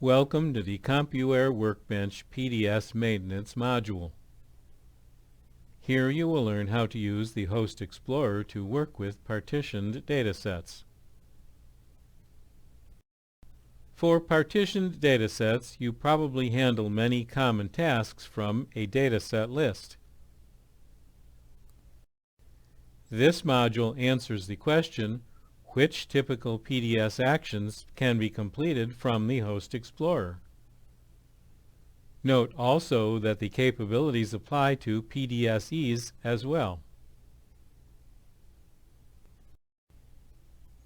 Welcome to the Compuware Workbench PDS Maintenance module. Here you will learn how to use the Host Explorer to work with partitioned datasets. For partitioned datasets, you probably handle many common tasks from a dataset list. This module answers the question, which typical PDS actions can be completed from the Host Explorer? Note also that the capabilities apply to PDSEs as well.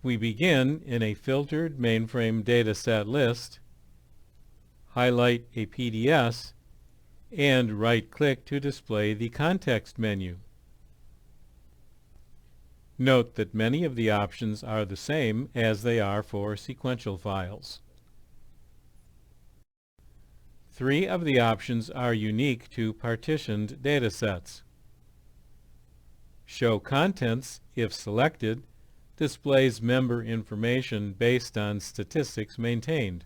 We begin in a filtered mainframe dataset list, highlight a PDS, and right-click to display the context menu. Note that many of the options are the same as they are for sequential files. 3 of the options are unique to partitioned datasets. Show Contents, if selected, displays member information based on statistics maintained.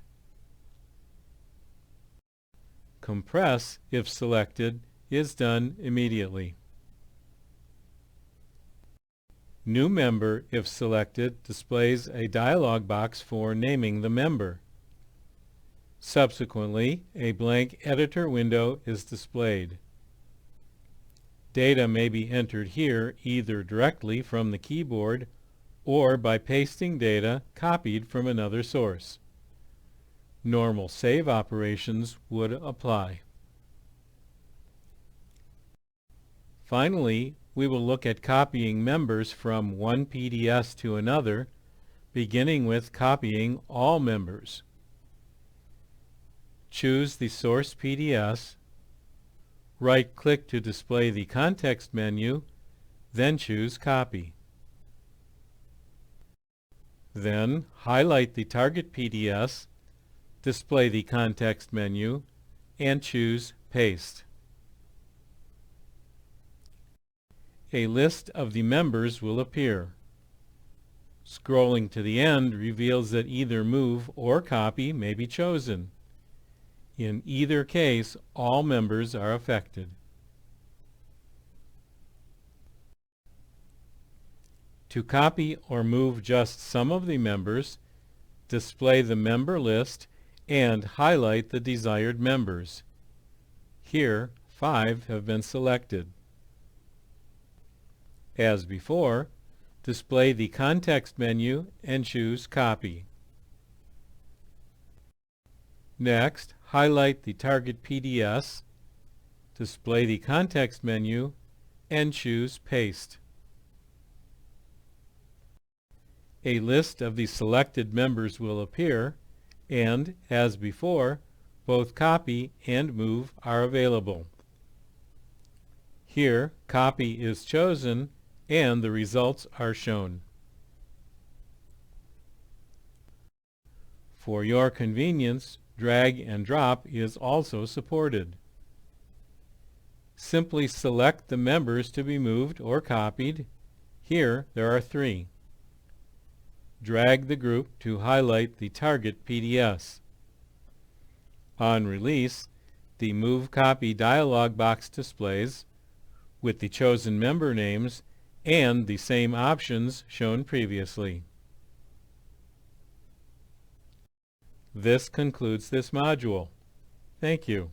Compress, if selected, is done immediately. New Member, if selected, displays a dialog box for naming the member. Subsequently, a blank editor window is displayed. Data may be entered here either directly from the keyboard or by pasting data copied from another source. Normal save operations would apply. Finally, we will look at copying members from one PDS to another, beginning with copying all members. Choose the source PDS, right-click to display the context menu, then choose Copy. Then highlight the target PDS, display the context menu, and choose Paste. A list of the members will appear. Scrolling to the end reveals that either Move or Copy may be chosen. In either case, all members are affected. To copy or move just some of the members, display the member list and highlight the desired members. Here, 5 have been selected. As before, display the context menu and choose Copy. Next, highlight the target PDS, display the context menu, and choose Paste. A list of the selected members will appear, and, as before, both Copy and Move are available. Here, Copy is chosen, and the results are shown. For your convenience, drag and drop is also supported. Simply select the members to be moved or copied. Here there are 3. Drag the group to highlight the target PDS. On release, the Move Copy dialog box displays with the chosen member names and the same options shown previously. This concludes this module. Thank you.